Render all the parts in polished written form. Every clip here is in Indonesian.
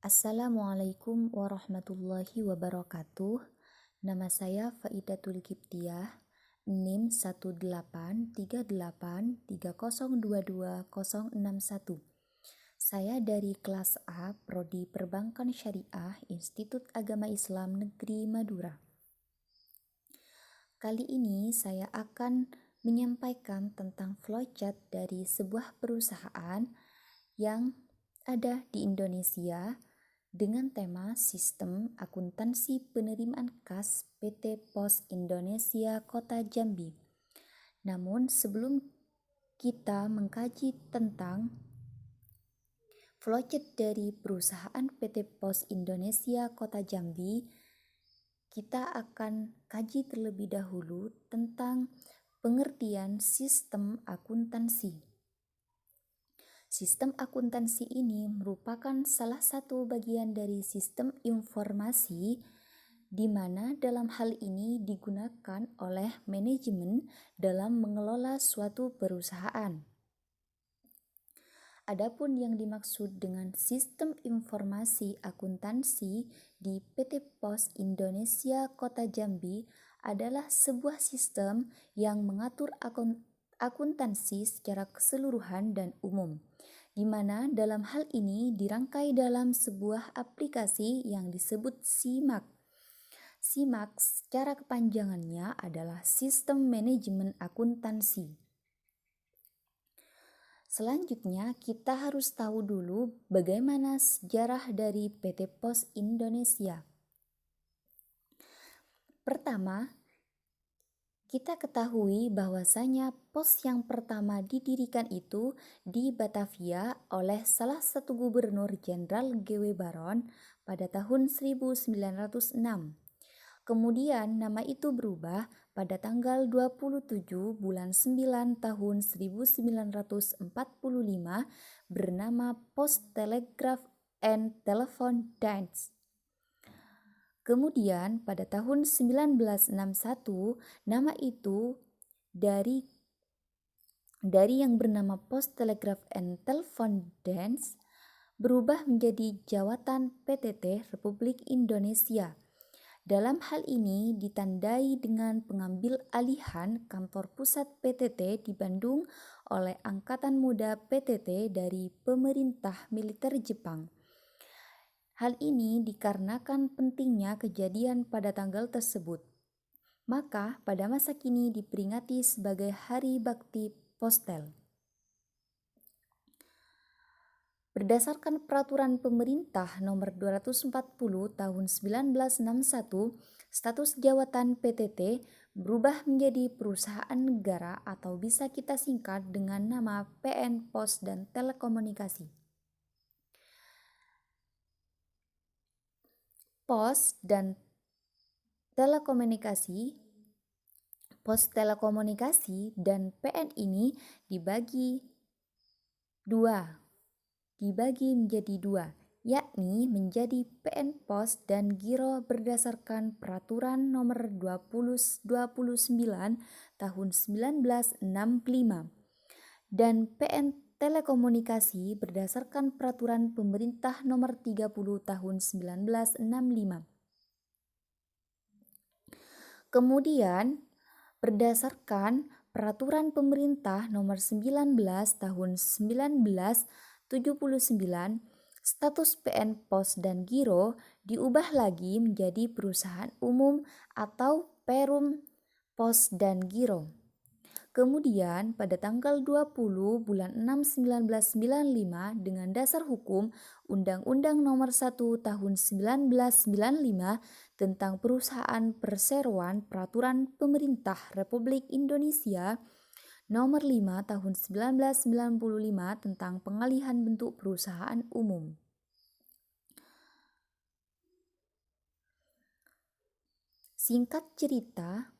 Assalamualaikum warahmatullahi wabarakatuh. Nama saya Faidatul Kiptiah, NIM 18383022061. Saya dari kelas A, Prodi Perbankan Syariah, Institut Agama Islam Negeri Madura. Kali ini saya akan menyampaikan tentang flowchart dari sebuah perusahaan yang ada di Indonesia dengan tema Sistem Akuntansi Penerimaan Kas PT Pos Indonesia Kota Jambi. Namun sebelum kita mengkaji tentang flowchart dari perusahaan PT Pos Indonesia Kota Jambi, kita akan kaji terlebih dahulu tentang pengertian sistem akuntansi. Sistem akuntansi ini merupakan salah satu bagian dari sistem informasi di mana dalam hal ini digunakan oleh manajemen dalam mengelola suatu perusahaan. Adapun yang dimaksud dengan sistem informasi akuntansi di PT Pos Indonesia Kota Jambi adalah sebuah sistem yang mengatur akuntansi secara keseluruhan dan umum, di mana dalam hal ini dirangkai dalam sebuah aplikasi yang disebut SIMAK. SIMAK secara kepanjangannya adalah Sistem Manajemen Akuntansi. Selanjutnya, kita harus tahu dulu bagaimana sejarah dari PT Pos Indonesia. Pertama, kita ketahui bahwasanya pos yang pertama didirikan itu di Batavia oleh salah satu gubernur Jenderal G.W. Baron pada tahun 1906. Kemudian nama itu berubah pada tanggal 27 bulan 9 tahun 1945 bernama Post Telegraph and Telephone Dienst. Kemudian pada tahun 1961 nama itu dari yang bernama Post Telegraph and Telephone Dienst berubah menjadi Jawatan PTT Republik Indonesia. Dalam hal ini ditandai dengan pengambil alihan kantor pusat PTT di Bandung oleh Angkatan Muda PTT dari pemerintah militer Jepang. Hal ini dikarenakan pentingnya kejadian pada tanggal tersebut. Maka pada masa kini diperingati sebagai Hari Bakti Postel. Berdasarkan Peraturan Pemerintah Nomor 240 Tahun 1961, status jawatan PTT berubah menjadi perusahaan negara atau bisa kita singkat dengan nama PN Pos dan Telekomunikasi. Pos dan Telekomunikasi, Pos Telekomunikasi dan PN ini dibagi menjadi dua, yakni menjadi PN Pos dan Giro berdasarkan Peraturan Nomor 29 Tahun 1965 dan PN Telekomunikasi berdasarkan Peraturan Pemerintah Nomor 30 Tahun 1965. Kemudian berdasarkan Peraturan Pemerintah Nomor 19 Tahun 1979, status PN Pos dan Giro diubah lagi menjadi perusahaan umum atau Perum Pos dan Giro. Kemudian pada tanggal 20 bulan 6 1995 dengan dasar hukum Undang-Undang Nomor 1 Tahun 1995 tentang Perusahaan Perseroan Peraturan Pemerintah Republik Indonesia Nomor 5 Tahun 1995 tentang pengalihan bentuk perusahaan umum. Singkat cerita,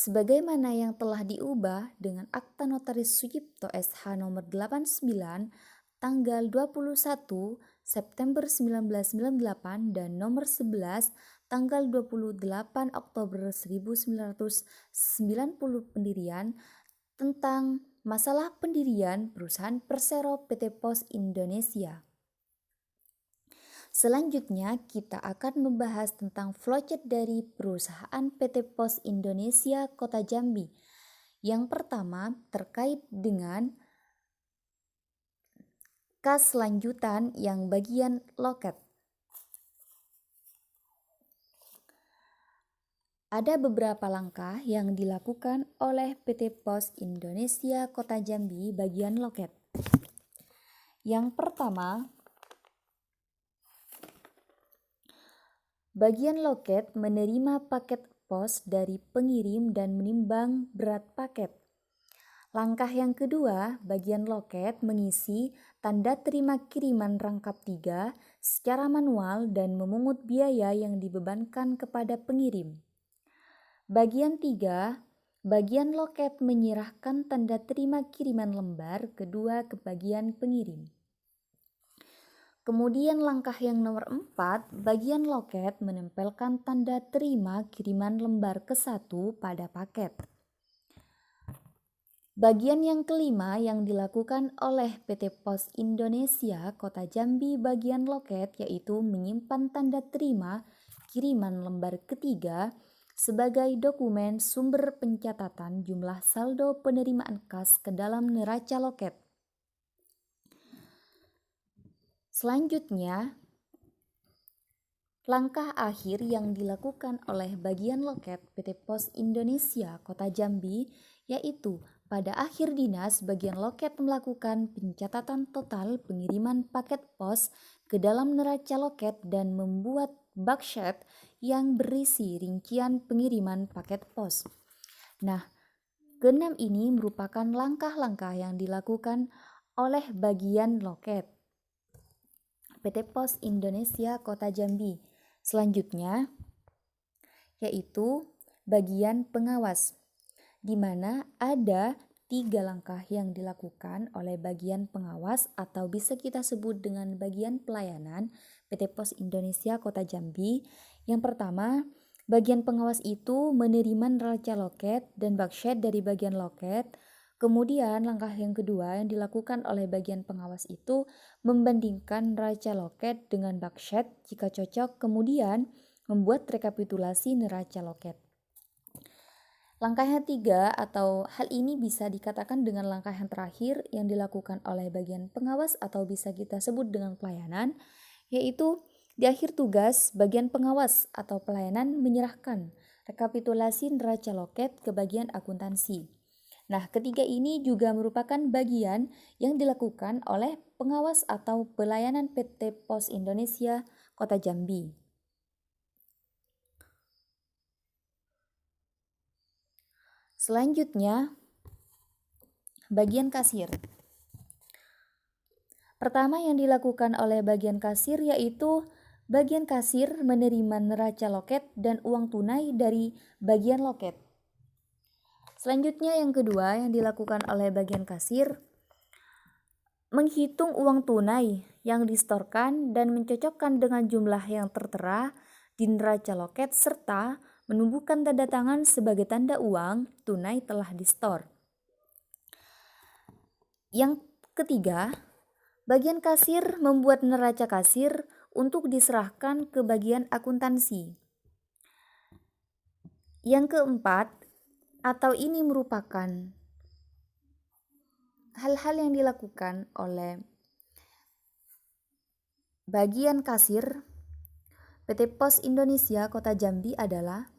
sebagaimana yang telah diubah dengan Akta Notaris Suyipto SH nomor 89 tanggal 21 September 1998 dan nomor 11 tanggal 28 Oktober 1990 pendirian tentang masalah pendirian perusahaan Persero PT Pos Indonesia. Selanjutnya kita akan membahas tentang flowchart dari perusahaan PT Pos Indonesia Kota Jambi. Yang pertama terkait dengan kas lanjutan yang bagian loket. Ada beberapa langkah yang dilakukan oleh PT Pos Indonesia Kota Jambi bagian loket. Yang pertama, bagian loket menerima paket pos dari pengirim dan menimbang berat paket. Langkah yang kedua, bagian loket mengisi tanda terima kiriman rangkap 3 secara manual dan memungut biaya yang dibebankan kepada pengirim. Bagian 3, bagian loket menyerahkan tanda terima kiriman lembar kedua ke bagian pengirim. Kemudian langkah yang nomor 4, bagian loket menempelkan tanda terima kiriman lembar ke-1 pada paket. Bagian yang kelima yang dilakukan oleh PT Pos Indonesia Kota Jambi bagian loket yaitu menyimpan tanda terima kiriman lembar ketiga sebagai dokumen sumber pencatatan jumlah saldo penerimaan kas ke dalam neraca loket. Selanjutnya, langkah akhir yang dilakukan oleh bagian loket PT Pos Indonesia Kota Jambi yaitu pada akhir dinas bagian loket melakukan pencatatan total pengiriman paket pos ke dalam neraca loket dan membuat baksheet yang berisi rincian pengiriman paket pos. Nah, keenam ini merupakan langkah-langkah yang dilakukan oleh bagian loket PT Pos Indonesia Kota Jambi. Selanjutnya yaitu bagian pengawas, di mana ada 3 langkah yang dilakukan oleh bagian pengawas atau bisa kita sebut dengan bagian pelayanan PT Pos Indonesia Kota Jambi. Yang pertama, bagian pengawas itu menerima neraca loket dan baksheet dari bagian loket. Kemudian langkah yang kedua yang dilakukan oleh bagian pengawas itu membandingkan neraca loket dengan baksheet jika cocok, kemudian membuat rekapitulasi neraca loket. Langkah yang 3 atau hal ini bisa dikatakan dengan langkah yang terakhir yang dilakukan oleh bagian pengawas atau bisa kita sebut dengan pelayanan, yaitu di akhir tugas bagian pengawas atau pelayanan menyerahkan rekapitulasi neraca loket ke bagian akuntansi. Nah, ketiga ini juga merupakan bagian yang dilakukan oleh pengawas atau pelayanan PT Pos Indonesia Kota Jambi. Selanjutnya, bagian kasir. Pertama yang dilakukan oleh bagian kasir yaitu bagian kasir menerima neraca loket dan uang tunai dari bagian loket. Selanjutnya yang kedua yang dilakukan oleh bagian kasir, menghitung uang tunai yang distorkan dan mencocokkan dengan jumlah yang tertera di neraca loket serta menumbuhkan tanda tangan sebagai tanda uang tunai telah distor. Yang ketiga, bagian kasir membuat neraca kasir untuk diserahkan ke bagian akuntansi. Yang keempat, atau ini merupakan hal-hal yang dilakukan oleh bagian kasir PT Pos Indonesia Kota Jambi adalah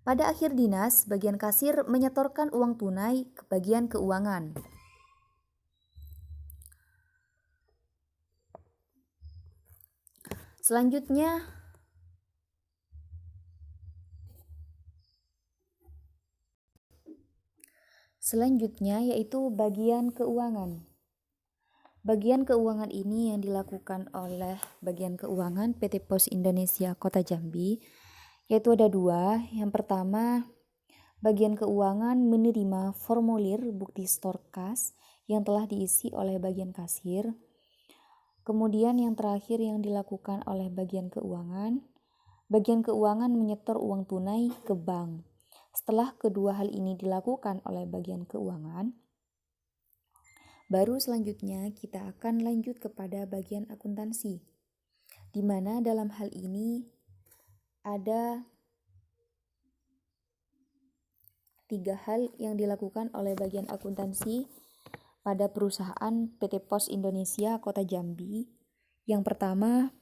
pada akhir dinas, bagian kasir menyetorkan uang tunai ke bagian keuangan. Selanjutnya yaitu bagian keuangan. Bagian keuangan ini yang dilakukan oleh bagian keuangan PT Pos Indonesia Kota Jambi, yaitu ada 2. Yang pertama, bagian keuangan menerima formulir bukti stor kas yang telah diisi oleh bagian kasir. Kemudian yang terakhir yang dilakukan oleh bagian keuangan menyetor uang tunai ke bank. Setelah kedua hal ini dilakukan oleh bagian keuangan, Baru selanjutnya kita akan lanjut kepada bagian akuntansi, di mana dalam hal ini ada 3 hal yang dilakukan oleh bagian akuntansi pada perusahaan PT Pos Indonesia Kota Jambi. Yang pertama,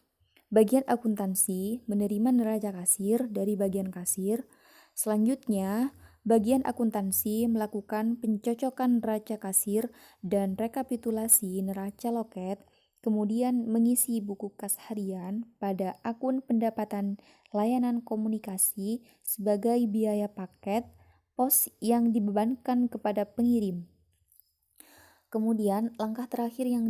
bagian akuntansi menerima neraca kasir dari bagian kasir. Selanjutnya, bagian akuntansi melakukan pencocokan neraca kasir dan rekapitulasi neraca loket, kemudian mengisi buku kas harian pada akun pendapatan layanan komunikasi sebagai biaya paket pos yang dibebankan kepada pengirim. Kemudian, langkah terakhir yang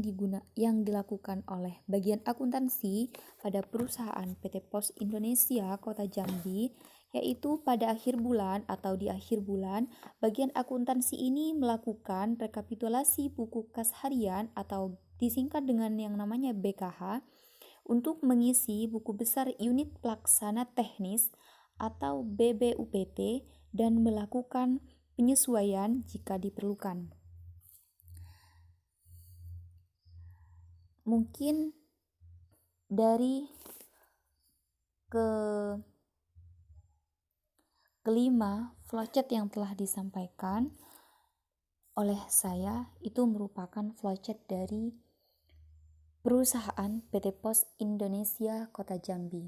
dilakukan oleh bagian akuntansi pada perusahaan PT Pos Indonesia Kota Jambi, yaitu pada akhir bulan atau di akhir bulan, bagian akuntansi ini melakukan rekapitulasi buku kas harian atau disingkat dengan yang namanya BKH untuk mengisi buku besar unit pelaksana teknis atau BBUPT dan melakukan penyesuaian jika diperlukan. Mungkin dari kelima flowchart yang telah disampaikan oleh saya itu merupakan flowchart dari perusahaan PT Pos Indonesia Kota Jambi.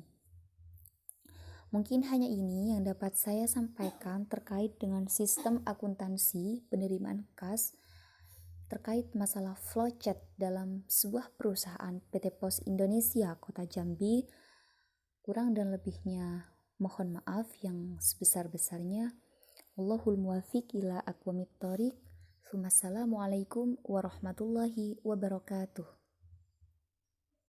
Mungkin hanya ini yang dapat saya sampaikan terkait dengan sistem akuntansi penerimaan kas terkait masalah flowchart dalam sebuah perusahaan PT Pos Indonesia Kota Jambi. Kurang dan lebihnya mohon maaf yang sebesar-besarnya. Wallahul muwaffiq ila aqwamit thoriq. Wassalamualaikum warahmatullahi wabarakatuh.